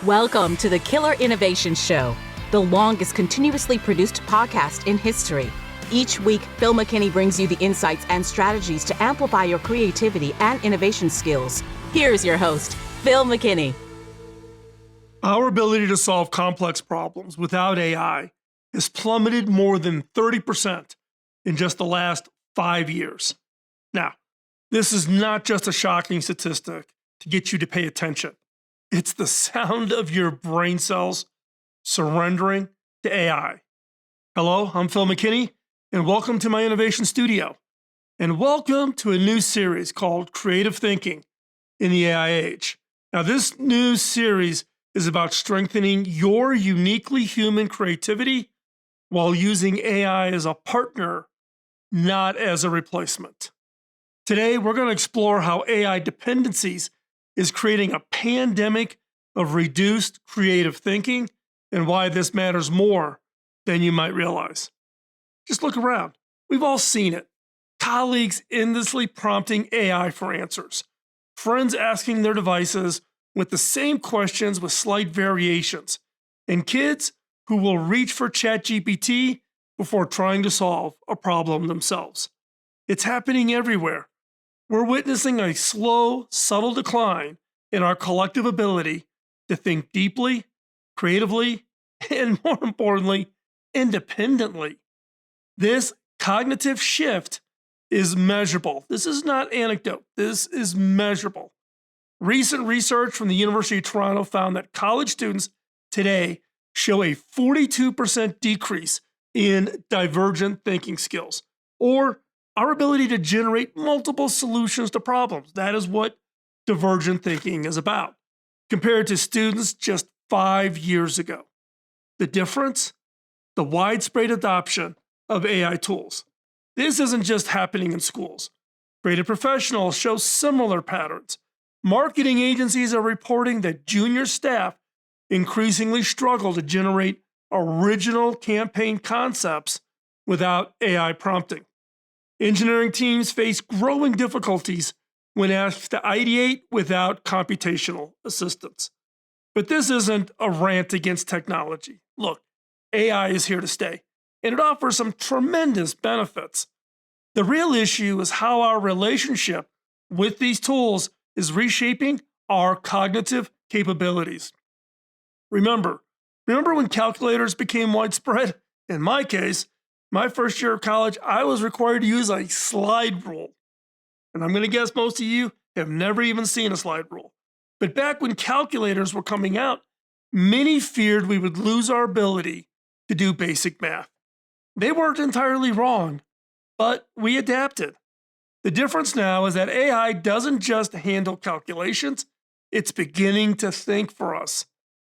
Welcome to the Killer Innovation Show, the longest continuously produced podcast in history. Each week, Phil McKinney brings you the insights and strategies to amplify your creativity and innovation skills. Here's your host, Phil McKinney. Our ability to solve complex problems without AI has plummeted more than 30% in just the last 5 years. Now, this is not just a shocking statistic to get you to pay attention. It's the sound of your brain cells surrendering to AI. Hello, I'm Phil McKinney, and welcome to my innovation studio. And welcome to a new series called Creative Thinking in the AI Age. Now, this new series is about strengthening your uniquely human creativity while using AI as a partner, not as a replacement. Today, we're going to explore how AI dependencies is creating a pandemic of reduced creative thinking and why this matters more than you might realize. Just look around. We've all seen it. Colleagues endlessly prompting AI for answers. Friends asking their devices with the same questions with slight variations. And kids who will reach for ChatGPT before trying to solve a problem themselves. It's happening everywhere. We're witnessing a slow, subtle decline in our collective ability to think deeply, creatively, and more importantly, independently. This cognitive shift is measurable. This is not anecdote. This is measurable. Recent research from the University of Toronto found that college students today show a 42% decrease in divergent thinking skills, or our ability to generate multiple solutions to problems. That is what divergent thinking is about, compared to students just 5 years ago. The difference? The widespread adoption of AI tools. This isn't just happening in schools. Creative professionals show similar patterns. Marketing agencies are reporting that junior staff increasingly struggle to generate original campaign concepts without AI prompting. Engineering teams face growing difficulties when asked to ideate without computational assistance. But this isn't a rant against technology. Look, AI is here to stay, and it offers some tremendous benefits. The real issue is how our relationship with these tools is reshaping our cognitive capabilities. Remember when calculators became widespread? In my case, my first year of college, I was required to use a slide rule. And I'm going to guess most of you have never even seen a slide rule. But back when calculators were coming out, many feared we would lose our ability to do basic math. They weren't entirely wrong, but we adapted. The difference now is that AI doesn't just handle calculations, it's beginning to think for us.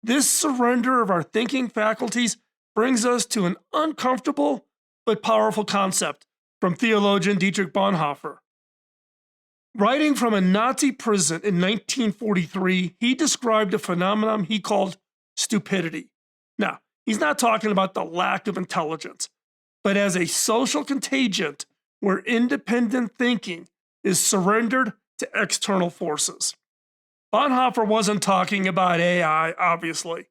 This surrender of our thinking faculties brings us to an uncomfortable but powerful concept from theologian Dietrich Bonhoeffer. Writing from a Nazi prison in 1943, he described a phenomenon he called stupidity. Now, he's not talking about the lack of intelligence, but as a social contagion where independent thinking is surrendered to external forces. Bonhoeffer wasn't talking about AI, obviously,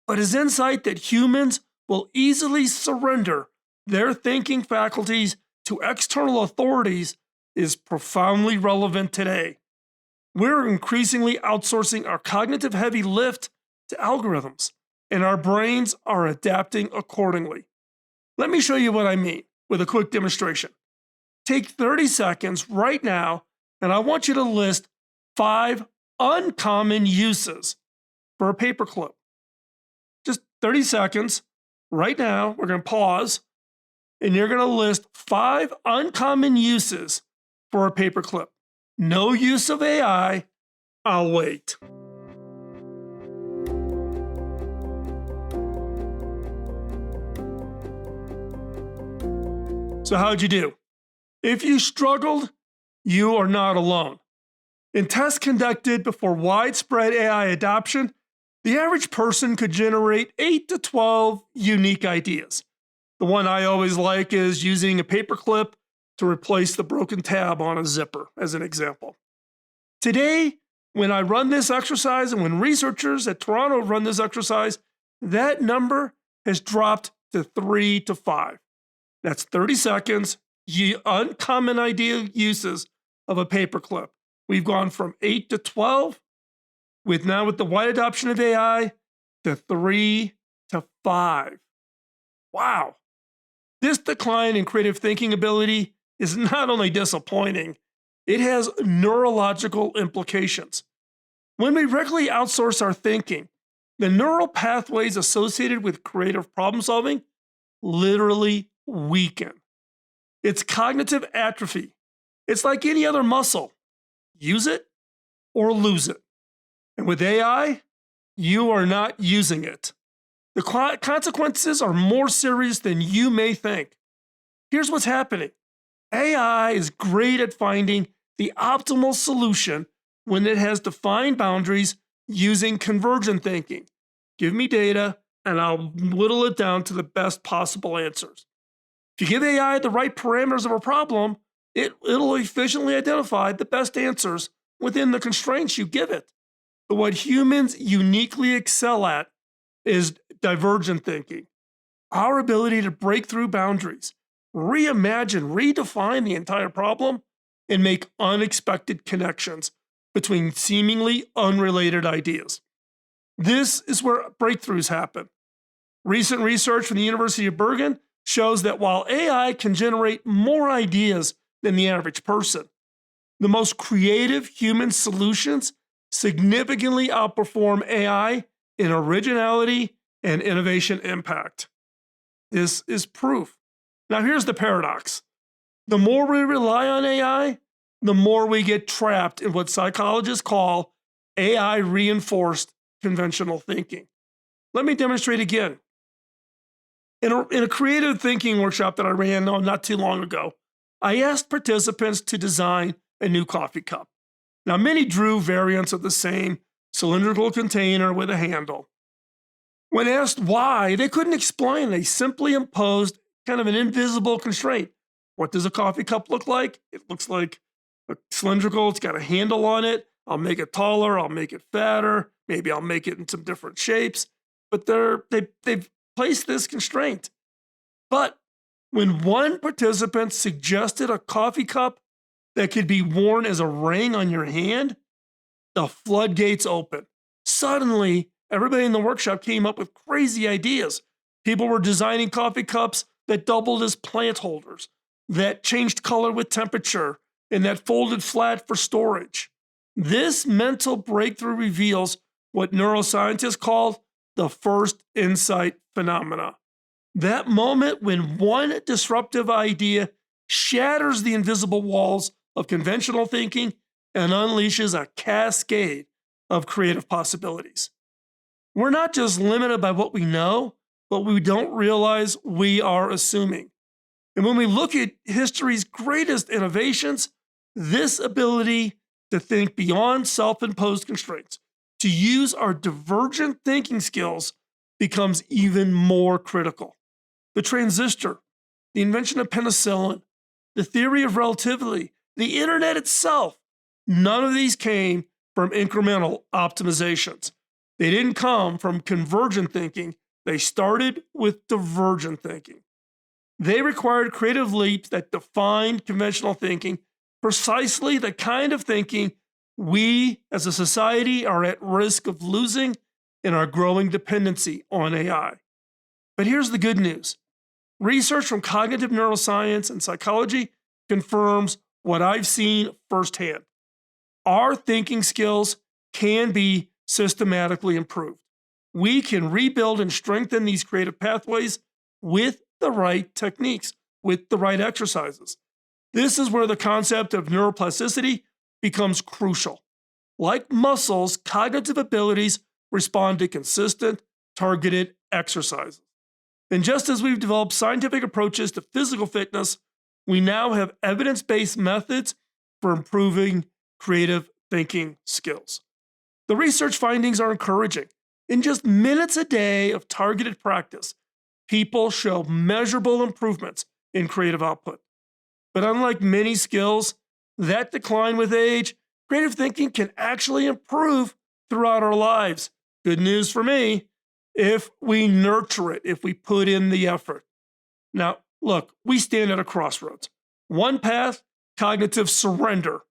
but his insight that humans will easily surrender their thinking faculties to external authorities is profoundly relevant today. We're increasingly outsourcing our cognitive heavy lift to algorithms, and our brains are adapting accordingly. Let me show you what I mean with a quick demonstration. Take 30 seconds right now, and I want you to list 5 uncommon uses for a paperclip. Just 30 seconds right now. We're going to pause. And you're going to list 5 uncommon uses for a paperclip. No use of AI. I'll wait. So how'd you do? If you struggled, you are not alone. In tests conducted before widespread AI adoption, the average person could generate 8 to 12 unique ideas. The one I always like is using a paperclip to replace the broken tab on a zipper, as an example. Today, When I run this exercise and when researchers at Toronto run this exercise, that number has dropped to 3 to 5. That's 30 seconds, uncommon idea uses of a paperclip. We've gone from 8 to 12, with the wide adoption of AI, to 3 to 5. Wow. This decline in creative thinking ability is not only disappointing, it has neurological implications. When we regularly outsource our thinking, the neural pathways associated with creative problem solving literally weaken. It's cognitive atrophy. It's like any other muscle. Use it or lose it. And with AI, you are not using it. The consequences are more serious than you may think. Here's what's happening. AI is great at finding the optimal solution when it has defined boundaries using convergent thinking. Give me data, and I'll whittle it down to the best possible answers. If you give AI the right parameters of a problem, it'll efficiently identify the best answers within the constraints you give it. But what humans uniquely excel at is divergent thinking. Our ability to break through boundaries, reimagine, redefine the entire problem, and make unexpected connections between seemingly unrelated ideas. This is where breakthroughs happen. Recent research from the University of Bergen shows that while AI can generate more ideas than the average person, the most creative human solutions significantly outperform AI in originality and innovation impact. This is proof. Now, here's the paradox. The more we rely on AI, the more we get trapped in what psychologists call AI reinforced conventional thinking. Let me demonstrate again. In a creative thinking workshop that I ran not too long ago, I asked participants to design a new coffee cup. Now, many drew variants of the same cylindrical container with a handle. When asked why, they couldn't explain. They simply imposed kind of an invisible constraint. What does a coffee cup look like? It looks like a cylindrical, it's got a handle on it. I'll make it taller, I'll make it fatter, maybe I'll make it in some different shapes. But they've placed this constraint. But when one participant suggested a coffee cup that could be worn as a ring on your hand, the floodgates opened. Suddenly, everybody in the workshop came up with crazy ideas. People were designing coffee cups that doubled as plant holders, that changed color with temperature, and that folded flat for storage. This mental breakthrough reveals what neuroscientists call the first insight phenomena. That moment when one disruptive idea shatters the invisible walls of conventional thinking and unleashes a cascade of creative possibilities. We're not just limited by what we know, but we don't realize we are assuming. And when we look at history's greatest innovations, this ability to think beyond self-imposed constraints, to use our divergent thinking skills, becomes even more critical. The transistor, the invention of penicillin, the theory of relativity, the internet itself, none of these came from incremental optimizations. They didn't come from convergent thinking. They started with divergent thinking. They required creative leaps that defined conventional thinking, precisely the kind of thinking we as a society are at risk of losing in our growing dependency on AI. But here's the good news. Research from cognitive neuroscience and psychology confirms what I've seen firsthand. Our thinking skills can be systematically improved. We can rebuild and strengthen these creative pathways with the right techniques, with the right exercises. This is where the concept of neuroplasticity becomes crucial. Like muscles, cognitive abilities respond to consistent, targeted exercises. And just as we've developed scientific approaches to physical fitness, we now have evidence-based methods for improving creative thinking skills. The research findings are encouraging. In just minutes a day of targeted practice, people show measurable improvements in creative output. But unlike many skills, that decline with age creative thinking can actually improve throughout our lives. Good news for me, if we nurture it, if we put in the effort. Now, look, we stand at a crossroads. One path, cognitive surrender.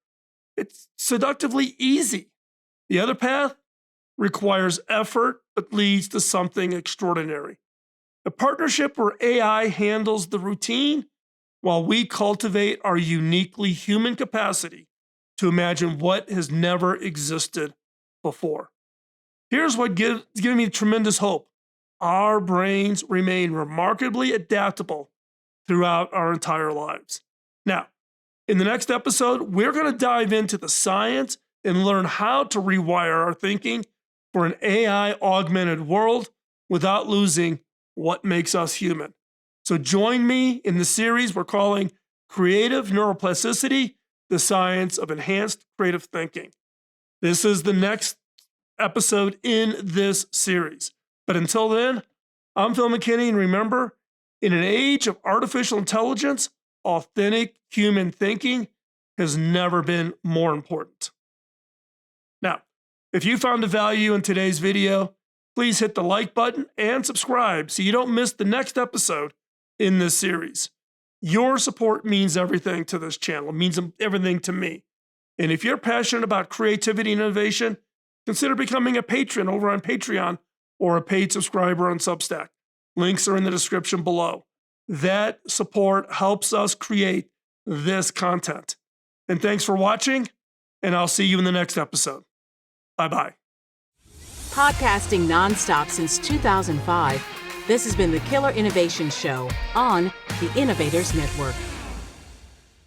It's seductively easy. The other path requires effort but leads to something extraordinary. A partnership where AI handles the routine while we cultivate our uniquely human capacity to imagine what has never existed before. Here's what gives me tremendous hope. Our brains remain remarkably adaptable throughout our entire lives. Now, in the next episode, we're going to dive into the science and learn how to rewire our thinking for an AI-augmented world without losing what makes us human. So join me in the series we're calling Creative Neuroplasticity, the Science of Enhanced Creative Thinking. This is the next episode in this series. But until then, I'm Phil McKinney, and remember, in an age of artificial intelligence, authentic human thinking has never been more important. Now, if you found the value in today's video, please hit the like button and subscribe so you don't miss the next episode in this series. Your support means everything to this channel. It means everything to me. And if you're passionate about creativity and innovation, consider becoming a patron over on Patreon or a paid subscriber on Substack. Links are in the description below. That support helps us create this content. And thanks for watching, and I'll see you in the next episode. Bye-bye. Podcasting nonstop since 2005, this has been the Killer Innovation Show on the Innovators Network.